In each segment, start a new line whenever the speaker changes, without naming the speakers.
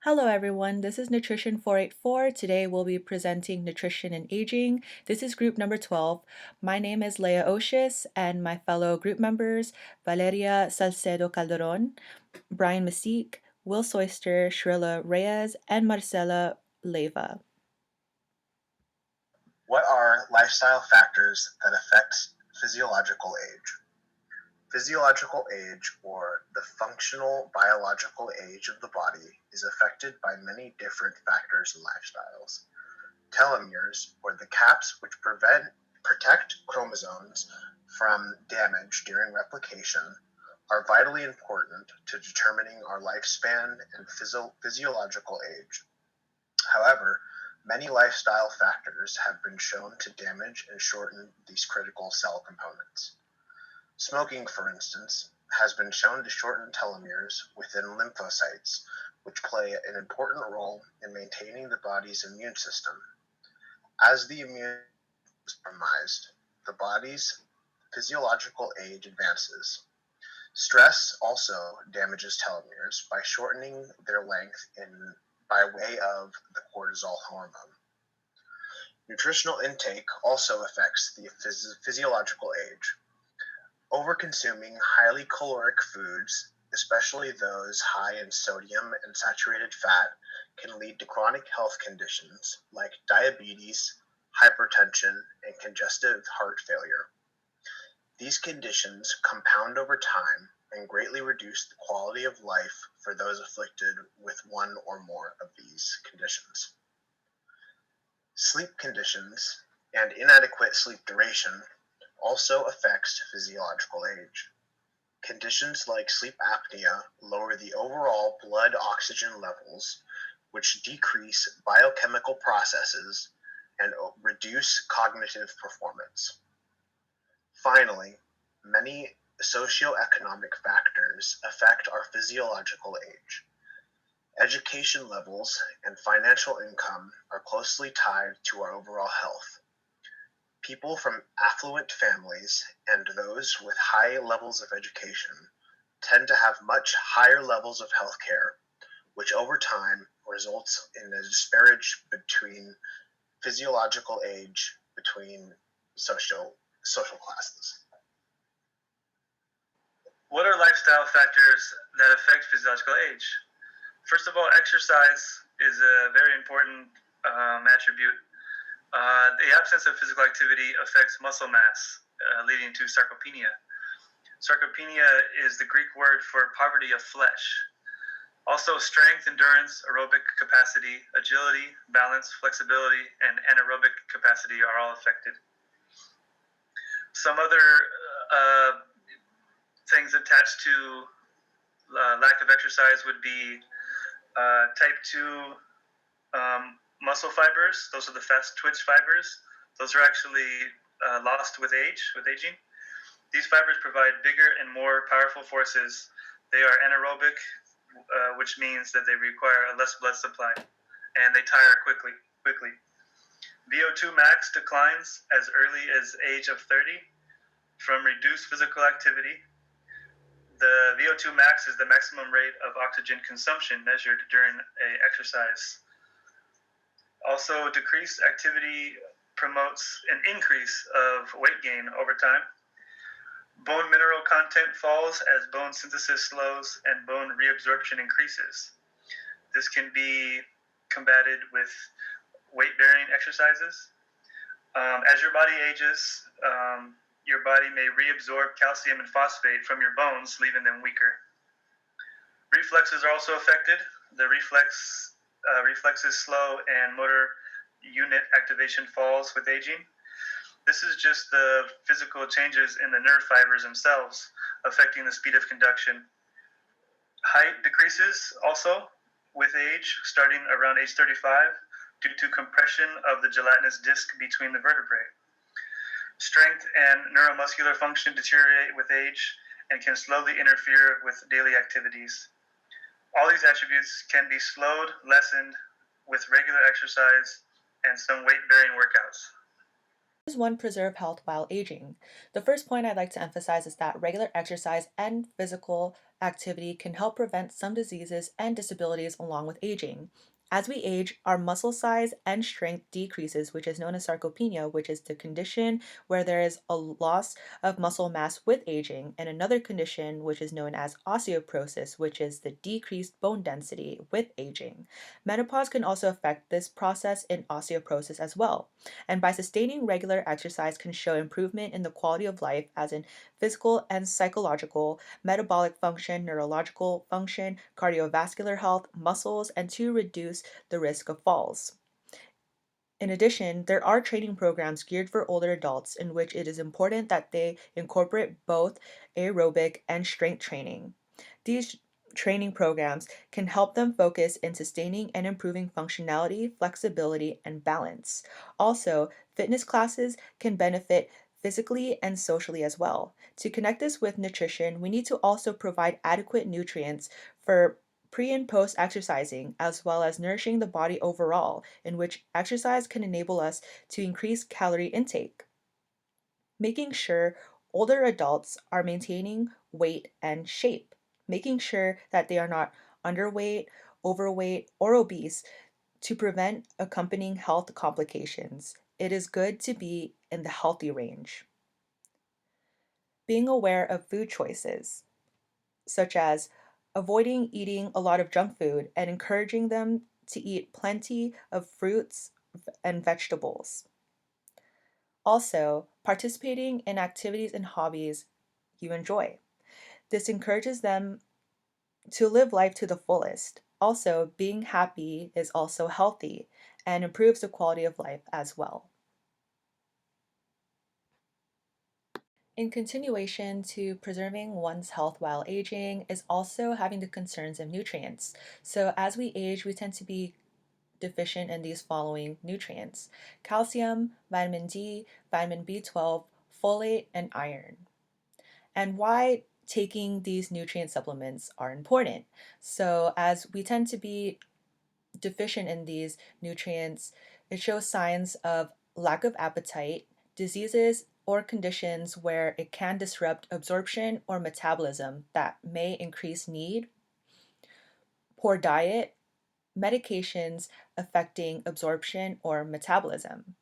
Hello everyone, this is Nutrition 484. Today we'll be presenting Nutrition and Aging. This is group number 12. My name is Leah Osias and my fellow group members, Valeria Salcedo Calderon, Brian Messick, Will Soyster, Cirila, Reyez, and Marcela, Leyva.
What are lifestyle factors that affect physiological age? Physiological age, or the functional biological age of the body, is affected by many different factors and lifestyles. Telomeres, or the caps which protect chromosomes from damage during replication, are vitally important to determining our lifespan and physiological age. However, many lifestyle factors have been shown to damage and shorten these critical cell components. Smoking, for instance, has been shown to shorten telomeres within lymphocytes, which play an important role in maintaining the body's immune system. As the immune system is compromised, the body's physiological age advances. Stress also damages telomeres by shortening their length by way of the cortisol hormone. Nutritional intake also affects the physiological age. Overconsuming highly caloric foods, especially those high in sodium and saturated fat, can lead to chronic health conditions like diabetes, hypertension, and congestive heart failure. These conditions compound over time and greatly reduce the quality of life for those afflicted with one or more of these conditions. Sleep conditions and inadequate sleep duration also affects physiological age. Conditions like sleep apnea lower the overall blood oxygen levels, which decrease biochemical processes and reduce cognitive performance. Finally, many socioeconomic factors affect our physiological age. Education levels and financial income are closely tied to our overall health. People from affluent families and those with high levels of education tend to have much higher levels of health care, which over time results in a disparity between physiological age between social classes.
What are lifestyle factors that affect physiological age? First of all, exercise is a very important attribute. The absence of physical activity affects muscle mass, leading to sarcopenia. Sarcopenia is the Greek word for poverty of flesh. Also, strength, endurance, aerobic capacity, agility, balance, flexibility, and anaerobic capacity are all affected. Some other things attached to lack of exercise would be type 2 muscle fibers. Those are the fast twitch fibers. Those are actually lost with aging. These fibers provide bigger and more powerful forces. They are anaerobic, which means that they require a less blood supply, and they tire quickly. VO2 max declines as early as age of 30 from reduced physical activity. The VO2 max is the maximum rate of oxygen consumption measured during an exercise. Also, decreased activity promotes an increase of weight gain over time. Bone mineral content falls as bone synthesis slows and bone reabsorption increases. This can be combated with weight-bearing exercises. As your body ages, your body may reabsorb calcium and phosphate from your bones, leaving them weaker. Reflexes are also affected. The reflexes slow and motor unit activation falls with aging. This is just the physical changes in the nerve fibers themselves affecting the speed of conduction. Height decreases also with age, starting around age 35 due to compression of the gelatinous disc between the vertebrae. Strength and neuromuscular function deteriorate with age and can slowly interfere with daily activities. All these attributes can be slowed, lessened with regular exercise and some weight-bearing workouts.
How does one preserve health while aging? The first point I'd like to emphasize is that regular exercise and physical activity can help prevent some diseases and disabilities along with aging. As we age, our muscle size and strength decreases, which is known as sarcopenia, which is the condition where there is a loss of muscle mass with aging, and another condition which is known as osteoporosis, which is the decreased bone density with aging. Menopause can also affect this process in osteoporosis as well. And by sustaining regular exercise can show improvement in the quality of life as in physical and psychological, metabolic function, neurological function, cardiovascular health, muscles, and to reduce the risk of falls. In addition, there are training programs geared for older adults in which it is important that they incorporate both aerobic and strength training. These training programs can help them focus in sustaining and improving functionality, flexibility, and balance. Also, fitness classes can benefit physically and socially as well. To connect this with nutrition, we need to also provide adequate nutrients for pre and post exercising, as well as nourishing the body overall, in which exercise can enable us to increase calorie intake. Making sure older adults are maintaining weight and shape, making sure that they are not underweight, overweight, or obese to prevent accompanying health complications. It is good to be in the healthy range. Being aware of food choices, such as avoiding eating a lot of junk food and encouraging them to eat plenty of fruits and vegetables. Also, participating in activities and hobbies you enjoy. This encourages them to live life to the fullest. Also, being happy is also healthy and improves the quality of life as well. In continuation to preserving one's health while aging is also having the concerns of nutrients. So as we age, we tend to be deficient in these following nutrients: calcium, vitamin D, vitamin B12, folate, and iron. And why taking these nutrient supplements are important. So as we tend to be deficient in these nutrients, it shows signs of lack of appetite, diseases, or conditions where it can disrupt absorption or metabolism that may increase need, poor diet, medications affecting absorption or metabolism.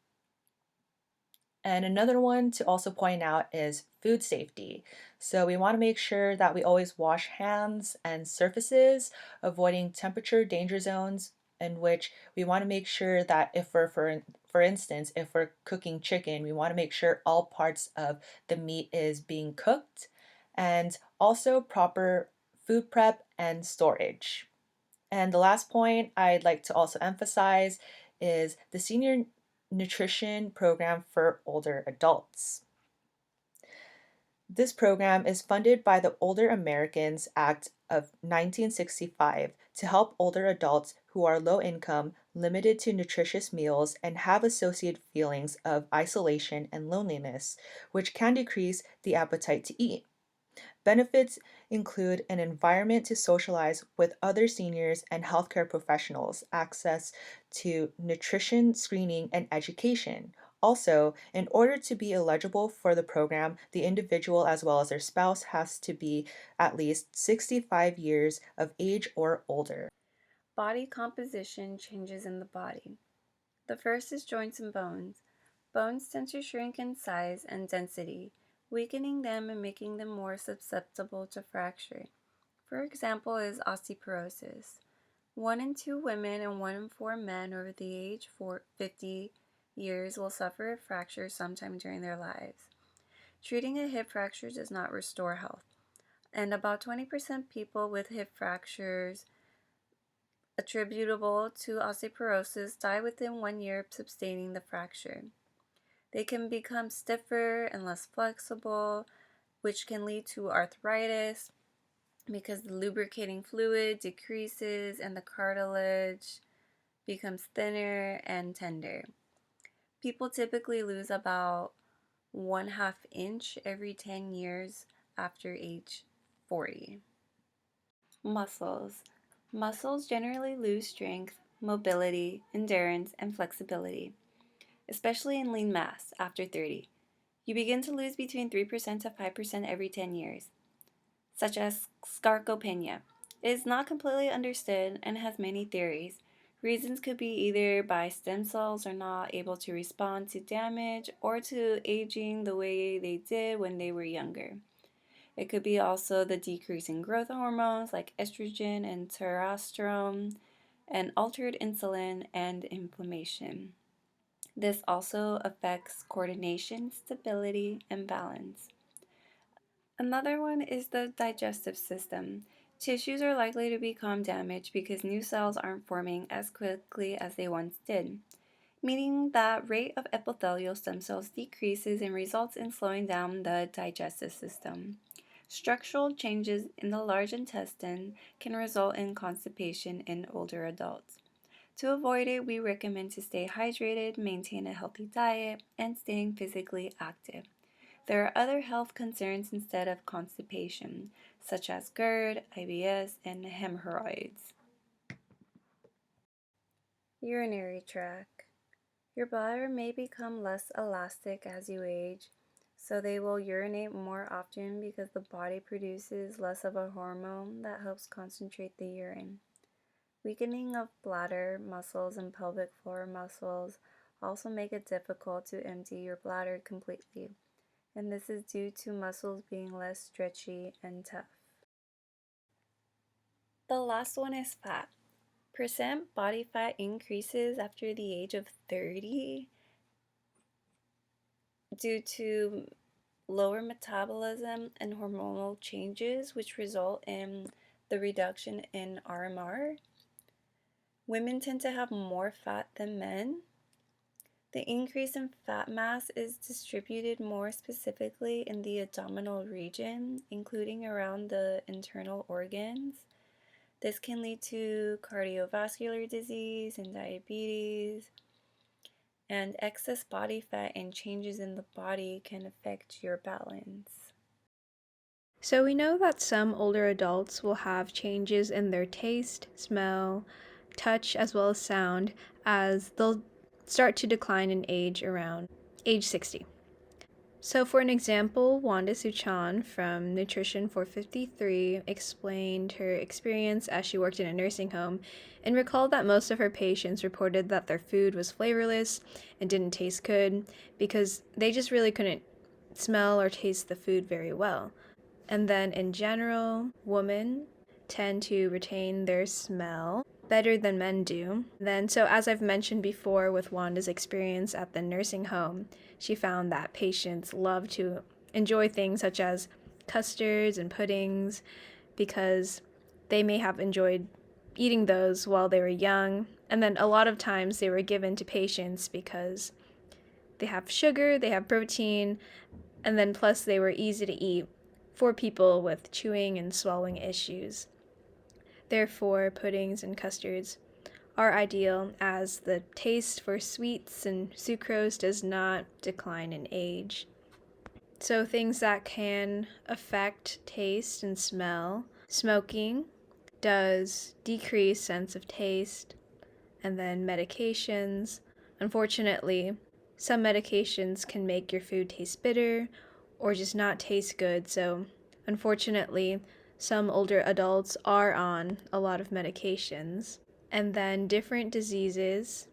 And another one to also point out is food safety. So we want to make sure that we always wash hands and surfaces, avoiding temperature danger zones, in which we want to make sure that if we're, for instance, if we're cooking chicken, we want to make sure all parts of the meat is being cooked, and also proper food prep and storage. And the last point I'd like to also emphasize is the senior nutrition program for older adults. This program is funded by the Older Americans Act of 1965 to help older adults who are low income, limited to nutritious meals, and have associated feelings of isolation and loneliness, which can decrease the appetite to eat. Benefits include an environment to socialize with other seniors and healthcare professionals, access to nutrition screening and education. Also, in order to be eligible for the program, the individual as well as their spouse has to be at least 65 years of age or older.
Body composition changes in the body. The first is joints and bones. Bones tend to shrink in size and density, weakening them and making them more susceptible to fracture. For example is osteoporosis. 1 in 2 women and 1 in 4 men over the age of 50 years will suffer a fracture sometime during their lives. Treating a hip fracture does not restore health, and about 20% people with hip fractures attributable to osteoporosis die within 1 year of sustaining the fracture. They can become stiffer and less flexible, which can lead to arthritis because the lubricating fluid decreases and the cartilage becomes thinner and tender. People typically lose about 1/2 inch every 10 years after age 40. Muscles. Muscles generally lose strength, mobility, endurance, and flexibility, especially in lean mass after 30. You begin to lose between 3% to 5% every 10 years. such as sarcopenia. It is not completely understood and has many theories. Reasons could be either by stem cells are not able to respond to damage or to aging the way they did when they were younger. It could be also the decrease in growth hormones like estrogen and testosterone, and altered insulin and inflammation. This also affects coordination, stability, and balance. Another one is the digestive system. Tissues are likely to become damaged because new cells aren't forming as quickly as they once did, meaning that rate of epithelial stem cells decreases and results in slowing down the digestive system. Structural changes in the large intestine can result in constipation in older adults. To avoid it, we recommend to stay hydrated, maintain a healthy diet, and staying physically active. There are other health concerns instead of constipation, such as GERD, IBS, and hemorrhoids. Urinary tract. Your bladder may become less elastic as you age, so they will urinate more often because the body produces less of a hormone that helps concentrate the urine. Weakening of bladder muscles and pelvic floor muscles also make it difficult to empty your bladder completely, and this is due to muscles being less stretchy and tough. The last one is fat. Percent body fat increases after the age of 30 due to lower metabolism and hormonal changes, which result in the reduction in RMR. Women tend to have more fat than men. The increase in fat mass is distributed more specifically in the abdominal region, including around the internal organs. This can lead to cardiovascular disease and diabetes, and excess body fat and changes in the body can affect your balance.
So we know that some older adults will have changes in their taste, smell, touch, as well as sound as they'll start to decline in age around age 60. So for an example, Wanda Suchan from Nutrition 453 explained her experience as she worked in a nursing home and recalled that most of her patients reported that their food was flavorless and didn't taste good because they just really couldn't smell or taste the food very well. And then in general, women tend to retain their smell better than men do. So as I've mentioned before with Wanda's experience at the nursing home, she found that patients love to enjoy things such as custards and puddings because they may have enjoyed eating those while they were young. And then a lot of times they were given to patients because they have sugar, they have protein, and then plus they were easy to eat for people with chewing and swallowing issues. Therefore, puddings and custards are ideal as the taste for sweets and sucrose does not decline in age. So things that can affect taste and smell: smoking does decrease sense of taste, and then medications. Unfortunately, some medications can make your food taste bitter or just not taste good, so unfortunately, some older adults are on a lot of medications. And then different diseases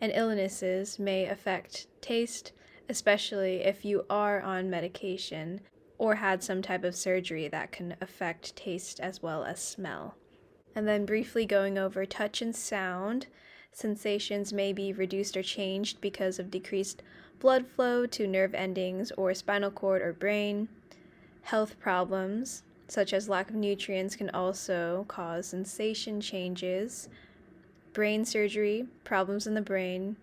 and illnesses may affect taste, especially if you are on medication or had some type of surgery that can affect taste as well as smell. And then briefly going over touch and sound. Sensations may be reduced or changed because of decreased blood flow to nerve endings or spinal cord or brain. Health problems, such as lack of nutrients, can also cause sensation changes. Brain surgery, problems in the brain,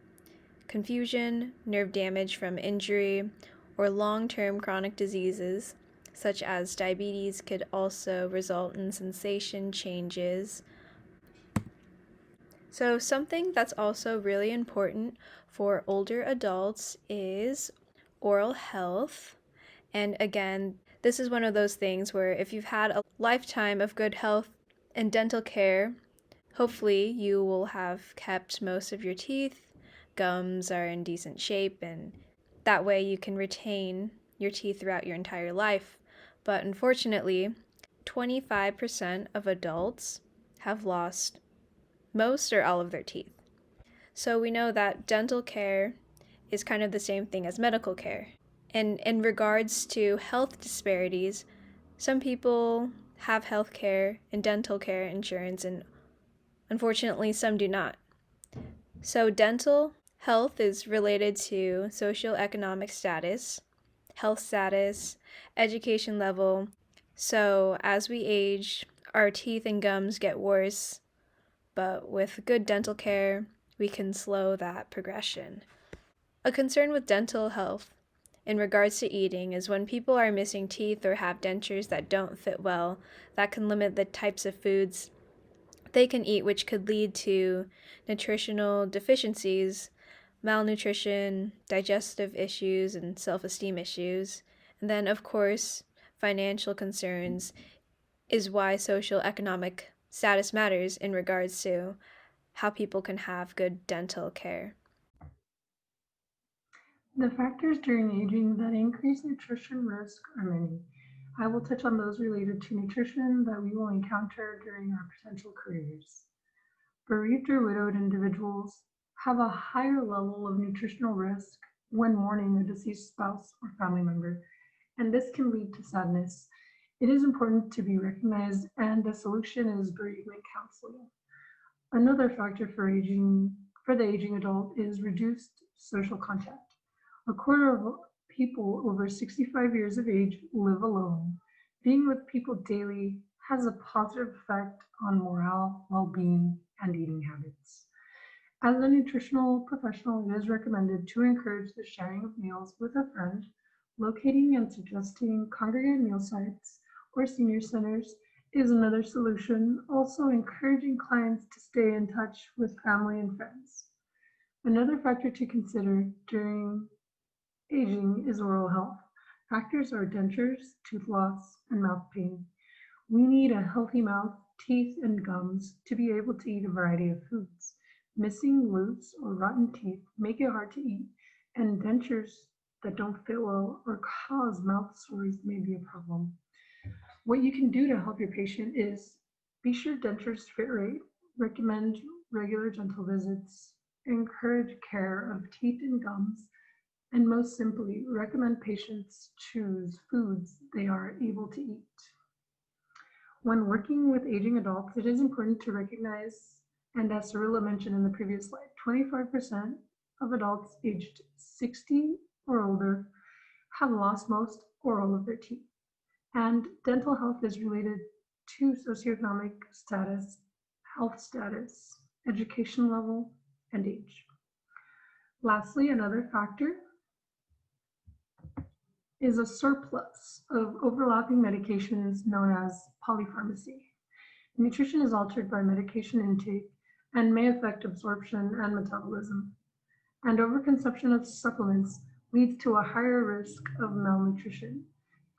confusion, nerve damage from injury, or long-term chronic diseases, such as diabetes, could also result in sensation changes. So something that's also really important for older adults is oral health. And again, this is one of those things where if you've had a lifetime of good health and dental care, hopefully you will have kept most of your teeth, gums are in decent shape, and that way you can retain your teeth throughout your entire life. But unfortunately, 25% of adults have lost most or all of their teeth. So we know that dental care is kind of the same thing as medical care. And in regards to health disparities, some people have health care and dental care insurance, and unfortunately, some do not. So, dental health is related to socioeconomic status, health status, education level. So, as we age, our teeth and gums get worse, but with good dental care, we can slow that progression. A concern with dental health in regards to eating is when people are missing teeth or have dentures that don't fit well, that can limit the types of foods they can eat, which could lead to nutritional deficiencies, malnutrition, digestive issues, and self-esteem issues. And then, of course, financial concerns is why social economic status matters in regards to how people can have good dental care.
The factors during aging that increase nutrition risk are many. I will touch on those related to nutrition that we will encounter during our potential careers. Bereaved or widowed individuals have a higher level of nutritional risk when mourning a deceased spouse or family member, and this can lead to sadness. It is important to be recognized, and the solution is bereavement counseling. Another factor for the aging adult is reduced social contact. A quarter of people over 65 years of age live alone. Being with people daily has a positive effect on morale, well-being, and eating habits. As a nutritional professional, it is recommended to encourage the sharing of meals with a friend, locating and suggesting congregate meal sites or senior centers is another solution, also encouraging clients to stay in touch with family and friends. Another factor to consider during aging is oral health. Factors are dentures, tooth loss, and mouth pain. We need a healthy mouth, teeth, and gums to be able to eat a variety of foods. Missing loose or rotten teeth make it hard to eat, and dentures that don't fit well or cause mouth sores may be a problem. What you can do to help your patient is be sure dentures fit right, recommend regular dental visits, encourage care of teeth and gums, and most simply, recommend patients choose foods they are able to eat. When working with aging adults, it is important to recognize, and as Cirila mentioned in the previous slide, 25% of adults aged 60 or older have lost most or all of their teeth. And dental health is related to socioeconomic status, health status, education level, and age. Lastly, another factor is a surplus of overlapping medications known as polypharmacy. Nutrition is altered by medication intake and may affect absorption and metabolism. And overconsumption of supplements leads to a higher risk of malnutrition.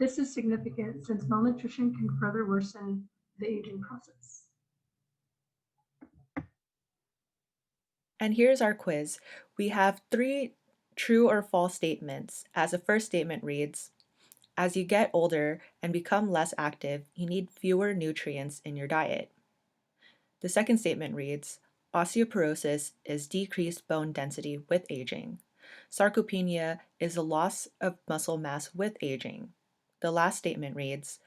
This is significant since malnutrition can further worsen the aging process.
And here's our quiz. We have 3 true or false statements, as the first statement reads, as you get older and become less active, you need fewer nutrients in your diet. The second statement reads, osteoporosis is decreased bone density with aging. Sarcopenia is a loss of muscle mass with aging. The last statement reads,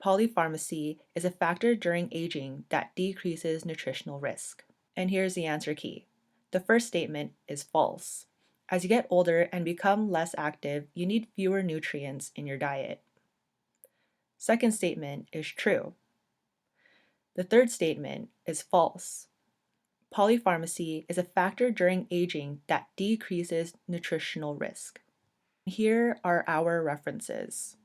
polypharmacy is a factor during aging that decreases nutritional risk. And here's the answer key. The first statement is false. As you get older and become less active, you need fewer nutrients in your diet. Second statement is true. The third statement is false. Polypharmacy is a factor during aging that decreases nutritional risk. Here are our references.